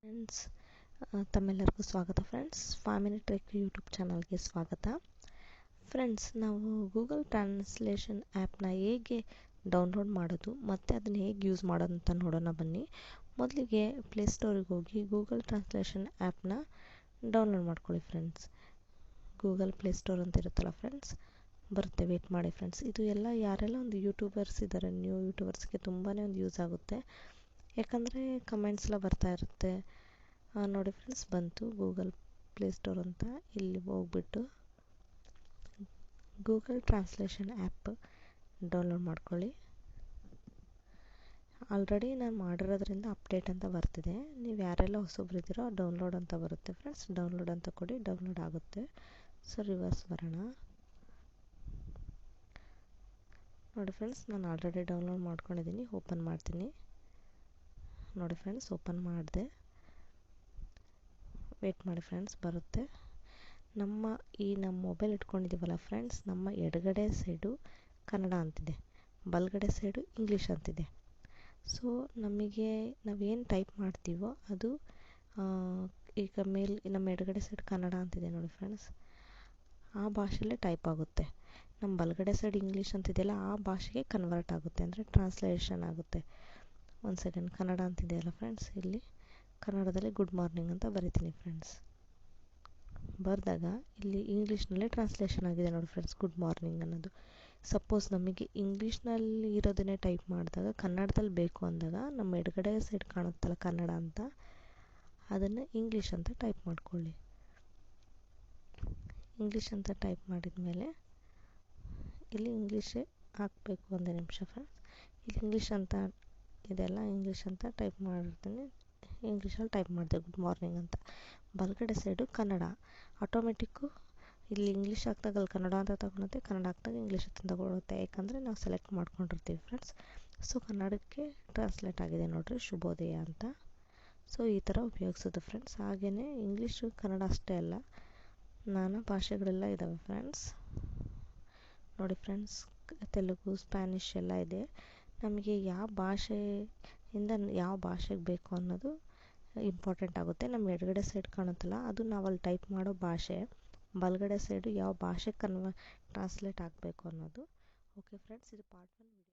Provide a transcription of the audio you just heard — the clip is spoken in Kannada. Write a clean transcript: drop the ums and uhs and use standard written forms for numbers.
ಫ್ರೆಂಡ್ಸ್, ತಮ್ಮೆಲ್ಲರಿಗೂ ಸ್ವಾಗತ. ಫ್ರೆಂಡ್ಸ್, 5 ಮಿನಿಟ್ ಟ್ರಿಕ್ ಯೂಟ್ಯೂಬ್ ಚಾನಲ್ಗೆ ಸ್ವಾಗತ. ಫ್ರೆಂಡ್ಸ್, ನಾವು ಗೂಗಲ್ ಟ್ರಾನ್ಸ್ಲೇಷನ್ ಆ್ಯಪ್ನ ಹೇಗೆ ಡೌನ್ಲೋಡ್ ಮಾಡೋದು ಮತ್ತು ಅದನ್ನು ಹೇಗೆ ಯೂಸ್ ಮಾಡೋದು ಅಂತ ನೋಡೋಣ ಬನ್ನಿ. ಮೊದಲಿಗೆ ಪ್ಲೇಸ್ಟೋರಿಗೆ ಹೋಗಿ ಗೂಗಲ್ ಟ್ರಾನ್ಸ್ಲೇಷನ್ ಆ್ಯಪ್ನ ಡೌನ್ಲೋಡ್ ಮಾಡ್ಕೊಳ್ಳಿ ಫ್ರೆಂಡ್ಸ್. ಗೂಗಲ್ ಪ್ಲೇಸ್ಟೋರ್ ಅಂತ ಇರುತ್ತಲ್ಲ ಫ್ರೆಂಡ್ಸ್, ಬರುತ್ತೆ. ವೇಟ್ ಮಾಡಿ ಫ್ರೆಂಡ್ಸ್. ಇದು ಯಾರೆಲ್ಲ ಒಂದು ಯೂಟ್ಯೂಬರ್ಸ್ ಇದ್ದಾರೆ, ನ್ಯೂ ಯೂಟ್ಯೂಬರ್ಸ್ಗೆ ತುಂಬಾ ಒಂದು ಯೂಸ್ ಆಗುತ್ತೆ. ಯಾಕಂದರೆ ಕಮೆಂಟ್ಸ್ ಎಲ್ಲ ಬರ್ತಾ ಇರುತ್ತೆ. ನೋಡಿ ಫ್ರೆಂಡ್ಸ್, ಬಂತು ಗೂಗಲ್ ಪ್ಲೇಸ್ಟೋರ್ ಅಂತ. ಇಲ್ಲಿ ಹೋಗ್ಬಿಟ್ಟು ಗೂಗಲ್ ಟ್ರಾನ್ಸ್ಲೇಷನ್ ಆ್ಯಪ್ ಡೌನ್ಲೋಡ್ ಮಾಡ್ಕೊಳ್ಳಿ. ಆಲ್ರೆಡಿ ನಾನು ಮಾಡಿರೋದ್ರಿಂದ ಅಪ್ಡೇಟ್ ಅಂತ ಬರ್ತಿದೆ. ನೀವು ಯಾರೆಲ್ಲ ಹೊಸಬ್ರಿದ್ದೀರೋ ಡೌನ್ಲೋಡ್ ಅಂತ ಬರುತ್ತೆ ಫ್ರೆಂಡ್ಸ್. ಡೌನ್ಲೋಡ್ ಅಂತ ಕೊಡಿ, ಡೌನ್ಲೋಡ್ ಆಗುತ್ತೆ. ಸೊ ರಿವರ್ಸ್ ಬರೋಣ. ನೋಡಿ ಫ್ರೆಂಡ್ಸ್, ನಾನು ಆಲ್ರೆಡಿ ಡೌನ್ಲೋಡ್ ಮಾಡ್ಕೊಂಡಿದ್ದೀನಿ. ಓಪನ್ ಮಾಡ್ತೀನಿ. ನೋಡಿ ಫ್ರೆಂಡ್ಸ್, ಓಪನ್ ಮಾಡಿದೆ. ವೇಟ್ ಮಾಡಿ ಫ್ರೆಂಡ್ಸ್, ಬರುತ್ತೆ. ನಮ್ಮ ಮೊಬೈಲ್ ಇಟ್ಕೊಂಡಿದ್ದೀವಲ್ಲ ಫ್ರೆಂಡ್ಸ್, ನಮ್ಮ ಎಡಗಡೆ ಸೈಡು ಕನ್ನಡ ಅಂತಿದೆ, ಬಲಗಡೆ ಸೈಡು ಇಂಗ್ಲೀಷ್ ಅಂತಿದೆ. ಸೊ ನಮಗೆ ನಾವೇನು ಟೈಪ್ ಮಾಡ್ತೀವೋ ಅದು ಈಗ ನಮ್ಮ ಎಡಗಡೆ ಸೈಡ್ ಕನ್ನಡ ಅಂತಿದೆ ನೋಡಿ ಫ್ರೆಂಡ್ಸ್, ಆ ಭಾಷೆಯಲ್ಲೇ ಟೈಪ್ ಆಗುತ್ತೆ. ನಮ್ಮ ಬಲಗಡೆ ಸೈಡ್ ಇಂಗ್ಲೀಷ್ ಅಂತಿದೆಯಲ್ಲ, ಆ ಭಾಷೆಗೆ ಕನ್ವರ್ಟ್ ಆಗುತ್ತೆ, ಅಂದರೆ ಟ್ರಾನ್ಸ್ಲೇಷನ್ ಆಗುತ್ತೆ. ಒಂದು ಸೆಕೆಂಡ್, ಕನ್ನಡ ಅಂತಿದೆಯಲ್ಲ ಫ್ರೆಂಡ್ಸ್, ಇಲ್ಲಿ ಕನ್ನಡದಲ್ಲಿ ಗುಡ್ ಮಾರ್ನಿಂಗ್ ಅಂತ ಬರಿತೀನಿ ಫ್ರೆಂಡ್ಸ್. ಬರೆದಾಗ ಇಲ್ಲಿ ಇಂಗ್ಲೀಷ್ನಲ್ಲೇ ಟ್ರಾನ್ಸ್ಲೇಷನ್ ಆಗಿದೆ ನೋಡಿ ಫ್ರೆಂಡ್ಸ್, ಗುಡ್ ಮಾರ್ನಿಂಗ್ ಅನ್ನೋದು. ಸಪೋಸ್ ನಮಗೆ ಇಂಗ್ಲೀಷ್ನಲ್ಲಿ ಇರೋದನ್ನೇ ಟೈಪ್ ಮಾಡಿದಾಗ ಕನ್ನಡದಲ್ಲಿ ಬೇಕು ಅಂದಾಗ ನಮ್ಮ ಎಡಗಡೆ ಸೈಡ್ ಕಾಣುತ್ತಲ್ಲ ಕನ್ನಡ ಅಂತ, ಅದನ್ನು ಇಂಗ್ಲೀಷ್ ಅಂತ ಟೈಪ್ ಮಾಡ್ಕೊಳ್ಳಿ. ಇಂಗ್ಲೀಷ್ ಅಂತ ಟೈಪ್ ಮಾಡಿದ ಮೇಲೆ ಇಲ್ಲಿ ಇಂಗ್ಲೀಷೇ ಹಾಕಬೇಕು. ಒಂದೇ ನಿಮಿಷ ಫ್ರೆಂಡ್ಸ್. ಇಲ್ಲಿ ಇಂಗ್ಲೀಷ್ ಅಂತ ಇದೆಲ್ಲ ಇಂಗ್ಲೀಷ್ ಅಂತ ಟೈಪ್ ಮಾಡಿರ್ತೀನಿ. ಇಂಗ್ಲೀಷಲ್ಲಿ ಟೈಪ್ ಮಾಡಿದೆ ಗುಡ್ ಮಾರ್ನಿಂಗ್ ಅಂತ. ಬಲಗಡೆ ಸೈಡು ಕನ್ನಡ. ಆಟೋಮೆಟಿಕ್ಕು ಇಲ್ಲಿ ಇಂಗ್ಲೀಷ್ ಹಾಕ್ದಾಗ ಅಲ್ಲಿ ಕನ್ನಡ ಅಂತ ತಗೊಳುತ್ತೆ, ಕನ್ನಡ ಹಾಕ್ದಾಗ ಇಂಗ್ಲೀಷ್ ಅಂತ ತಗೊಳುತ್ತೆ. ಯಾಕಂದರೆ ನಾವು ಸೆಲೆಕ್ಟ್ ಮಾಡ್ಕೊಂಡಿರ್ತೀವಿ ಫ್ರೆಂಡ್ಸ್. ಸೊ ಕನ್ನಡಕ್ಕೆ ಟ್ರಾನ್ಸ್ಲೇಟ್ ಆಗಿದೆ ನೋಡಿರಿ, ಶುಭೋದಯ ಅಂತ. ಸೊ ಈ ಥರ ಉಪಯೋಗಿಸೋದು ಫ್ರೆಂಡ್ಸ್. ಹಾಗೆಯೇ ಇಂಗ್ಲೀಷು ಕನ್ನಡ ಅಷ್ಟೇ ಅಲ್ಲ, ನಾನಾ ಭಾಷೆಗಳೆಲ್ಲ ಇದ್ದಾವೆ ಫ್ರೆಂಡ್ಸ್. ನೋಡಿ ಫ್ರೆಂಡ್ಸ್, ತೆಲುಗು, ಸ್ಪ್ಯಾನಿಷ್ ಎಲ್ಲ ಇದೆ. ನಮಗೆ ಯಾವ ಭಾಷೆಯಿಂದ ಯಾವ ಭಾಷೆಗೆ ಬೇಕು ಅನ್ನೋದು ಇಂಪಾರ್ಟೆಂಟ್ ಆಗುತ್ತೆ. ನಮ್ಮ ಎಡಗಡೆ ಸೈಡ್ ಕಾಣುತ್ತಲ್ಲ, ಅದು ನಾವಲ್ಲಿ ಟೈಪ್ ಮಾಡೋ ಭಾಷೆ. ಬಲಗಡೆ ಸೈಡು ಯಾವ ಭಾಷೆ ಟ್ರಾನ್ಸ್ಲೇಟ್ ಆಗಬೇಕು ಅನ್ನೋದು. ಓಕೆ ಫ್ರೆಂಡ್ಸ್, ಇದು ಪಾರ್ಟ್ 1 ವಿಡಿಯೋ.